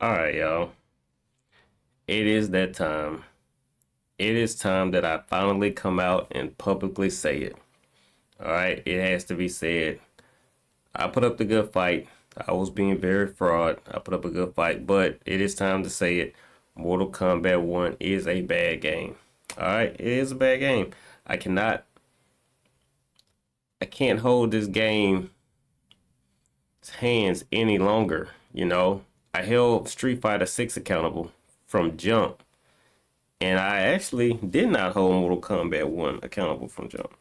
All right, y'all. It is that time. It is time that I finally come out and publicly say it. All right, it has to be said. I put up the good fight. I was being very fraud. I put up a good fight, but it is time to say it. Mortal Kombat 1 is a bad game. All right, it is a bad game. I cannot, I can't hold this game's hands any longer. I held Street Fighter 6 accountable from jump. And I actually did not hold Mortal Kombat 1 accountable from jump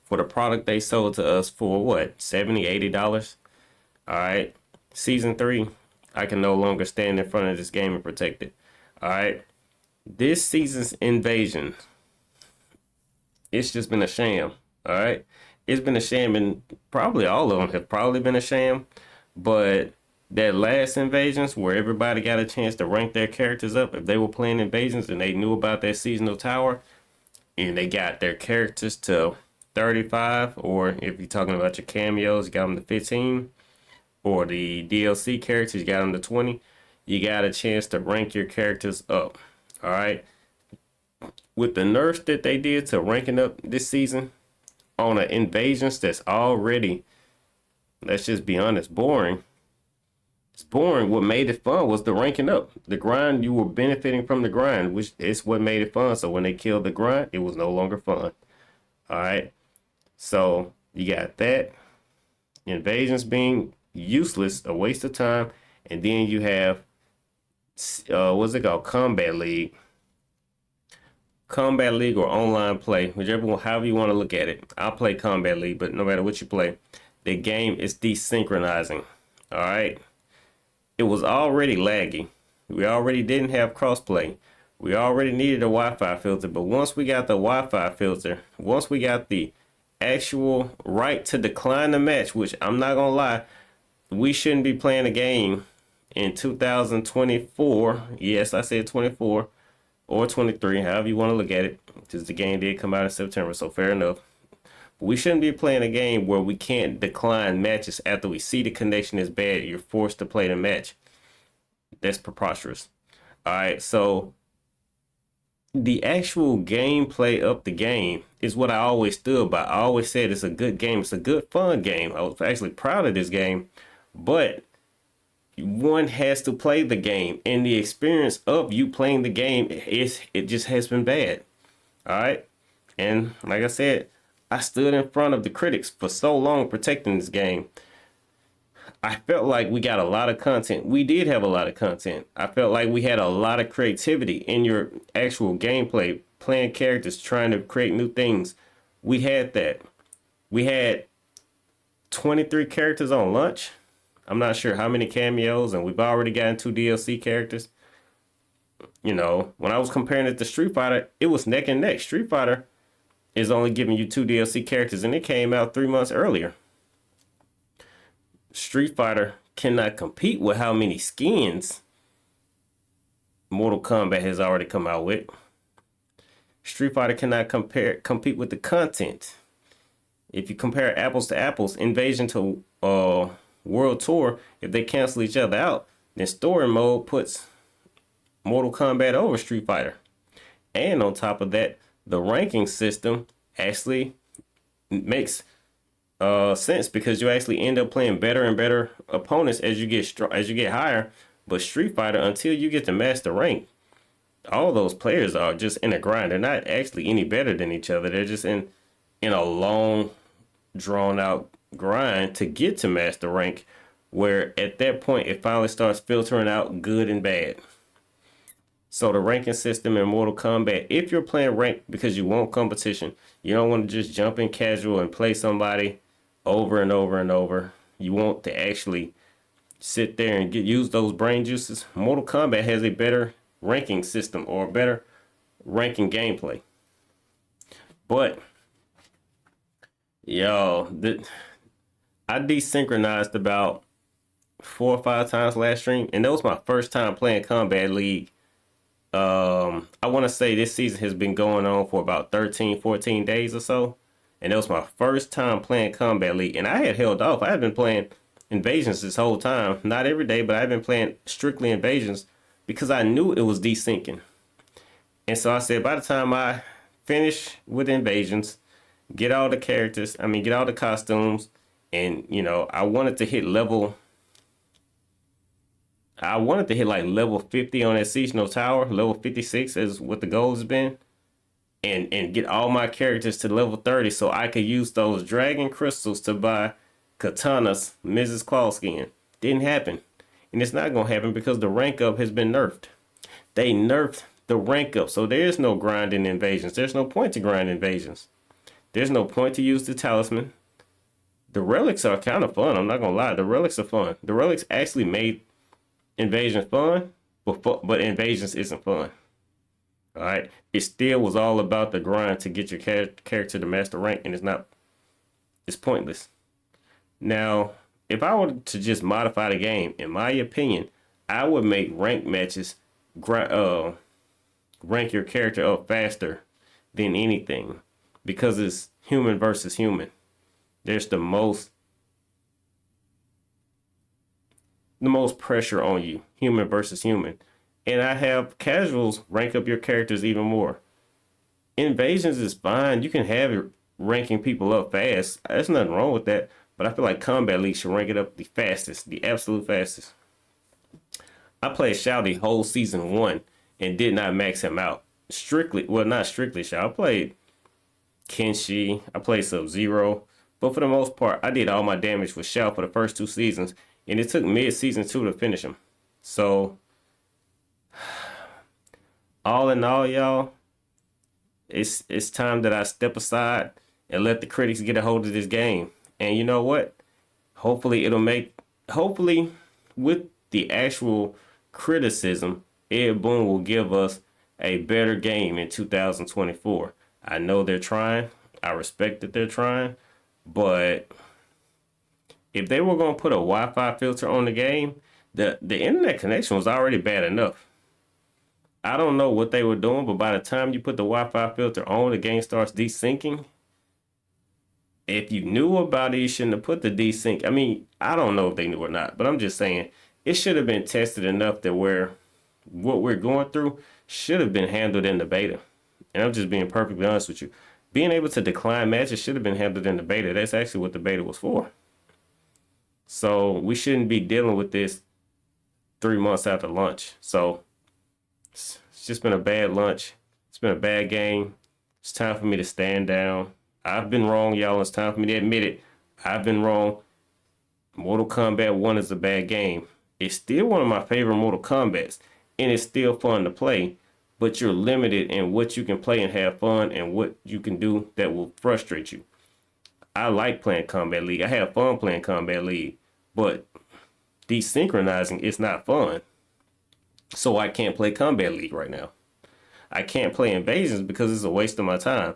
for the product they sold to us for what, $70, $80? All right. Season 3, I can no longer stand in front of this game and protect it. All right. This season's invasion, it's just been a sham. All right. It's been a sham, and probably all of them have probably been a sham. But that last invasions where everybody got a chance to rank their characters up, if they were playing invasions and they knew about that seasonal tower and they got their characters to 35, or if you're talking about your cameos, you got them to 15, or the DLC characters, you got them to 20, you got a chance to rank your characters up. All right. With the nerfs that they did to ranking up this season on an invasions that's already, let's just be honest, boring. It's boring. What made it fun was the ranking up. The grind, you were benefiting from the grind, which is what made it fun. So when they killed the grind, it was no longer fun. All right. So you got that. Invasions being useless, a waste of time. And then you have, what's it called? Combat League. Combat League or online play, whichever one, however you want to look at it. I'll play Combat League, but no matter what you play, the game is desynchronizing. All right. It was already laggy. We already didn't have crossplay. We already needed a Wi-Fi filter. But once we got the Wi-Fi filter, once we got the actual right to decline the match, which I'm not going to lie, we shouldn't be playing a game in 2024. Yes, I said 24 or 23, however you want to look at it, because the game did come out in September, so fair enough. We shouldn't be playing a game where we can't decline matches after we see the connection is bad. You're forced to play the match. That's preposterous. All right, so the actual gameplay of the game is what I always stood by. I always said it's a good game. It's a good, fun game. I was actually proud of this game, but one has to play the game, and the experience of you playing the game it just has been bad. All right, and like I said, I stood in front of the critics for so long protecting this game. I felt like we got a lot of content. We did have a lot of content. I felt like we had a lot of creativity in your actual gameplay, playing characters, trying to create new things. We had that. We had 23 characters on launch. I'm not sure how many cameos, and we've already gotten 2 DLC characters. When I was comparing it to Street Fighter, it was neck and neck. Street Fighter is only giving you 2 DLC characters, and it came out 3 months earlier. Street Fighter cannot compete with how many skins Mortal Kombat has already come out with. Street Fighter cannot compete with the content. If you compare apples to apples, Invasion to World Tour, if they cancel each other out, then story mode puts Mortal Kombat over Street Fighter. And on top of that, the ranking system actually makes sense, because you actually end up playing better and better opponents as you get higher. But Street Fighter, until you get to master rank, all those players are just in a grind. They're not actually any better than each other. They're just in a long, drawn out grind to get to master rank, where at that point it finally starts filtering out good and bad. So the ranking system in Mortal Kombat, if you're playing ranked because you want competition, you don't want to just jump in casual and play somebody over and over and over. You want to actually sit there and use those brain juices. Mortal Kombat has a better ranking system, or a better ranking gameplay. But I desynchronized about 4 or 5 times last stream, and that was my first time playing Combat League. I want to say this season has been going on for about 13, 14 days or so. And that was my first time playing Combat League. And I had held off. I had been playing Invasions this whole time. Not every day, but I've been playing strictly Invasions because I knew it was desyncing. And so I said, by the time I finish with Invasions, get all the characters, get all the costumes, and I wanted to hit like level 50 on that Seasonal Tower. Level 56 is what the goal has been. And get all my characters to level 30 so I could use those dragon crystals to buy Katana's Mrs. Clawskin. Didn't happen. And it's not going to happen because the rank up has been nerfed. They nerfed the rank up. So there's no grinding Invasions. There's no point to grind Invasions. There's no point to use the talisman. The relics are kind of fun. I'm not going to lie. The relics are fun. The relics actually made Invasions fun, but Invasions isn't fun. All right. It still was all about the grind to get your character to master rank, and it's pointless. Now, if I were to just modify the game, in my opinion, I would make rank matches rank your character up faster than anything because it's human versus human. There's the most pressure on you, human versus human. And I have casuals rank up your characters even more. Invasions is fine. You can have it ranking people up fast. There's nothing wrong with that. But I feel like Kombat League should rank it up the fastest, the absolute fastest. I played Shao the whole season 1 and did not max him out. Not strictly Shao. I played Kenshi. I played Sub-Zero. But for the most part, I did all my damage with Shao for the first 2 seasons. And it took mid-season 2 to finish him. So, all in all, y'all, it's time that I step aside and let the critics get a hold of this game. And you know what? Hopefully with the actual criticism, Ed Boon will give us a better game in 2024. I know they're trying. I respect that they're trying. But if they were going to put a Wi-Fi filter on the game, the internet connection was already bad enough. I don't know what they were doing, but by the time you put the Wi-Fi filter on, the game starts desyncing. If you knew about it, you shouldn't have put the desync. I don't know if they knew or not, but I'm just saying it should have been tested enough that what we're going through should have been handled in the beta. And I'm just being perfectly honest with you. Being able to decline matches should have been handled in the beta. That's actually what the beta was for. So we shouldn't be dealing with this 3 months after launch. So it's just been a bad launch. It's been a bad game. It's time for me to stand down. I've been wrong, y'all. It's time for me to admit it. I've been wrong. Mortal Kombat 1 is a bad game. It's still one of my favorite Mortal Kombats, and it's still fun to play, but you're limited in what you can play and have fun and what you can do that will frustrate you. I like playing Kombat League. I have fun playing Kombat League, but desynchronizing is not fun. So I can't play Kombat League right now. I can't play Invasions because it's a waste of my time.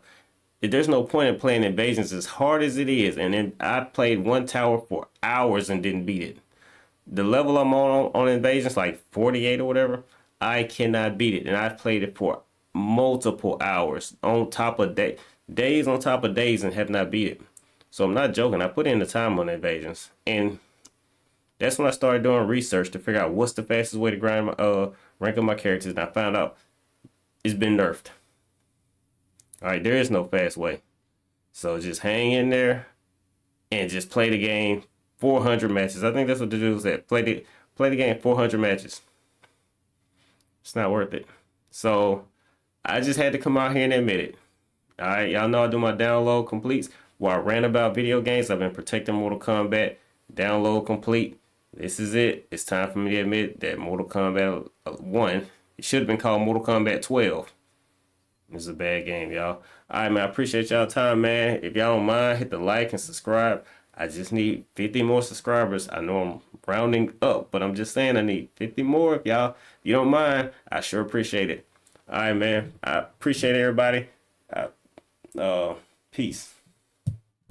There's no point in playing Invasions as hard as it is. And then I played one tower for hours and didn't beat it. The level I'm on Invasions, like 48 or whatever, I cannot beat it. And I've played it for multiple hours on top of days on top of days and have not beat it. So I'm not joking. I put in the time on Invasions. And that's when I started doing research to figure out what's the fastest way to rank up my characters. And I found out it's been nerfed. All right, there is no fast way. So just hang in there and just play the game 400 matches. I think that's what the dude said. Play the game 400 matches. It's not worth it. So I just had to come out here and admit it. All right, y'all know I do my download completes where I rant about video games. I've been protecting Mortal Kombat. Download complete. This is it. It's time for me to admit that Mortal Kombat 1, it should have been called Mortal Kombat 12. It's a bad game, y'all. All right, man. I appreciate y'all time, man. If y'all don't mind, hit the like and subscribe. I just need 50 more subscribers. I know I'm rounding up, but I'm just saying I need 50 more. If you don't mind, I sure appreciate it. All right, man. I appreciate everybody. Peace.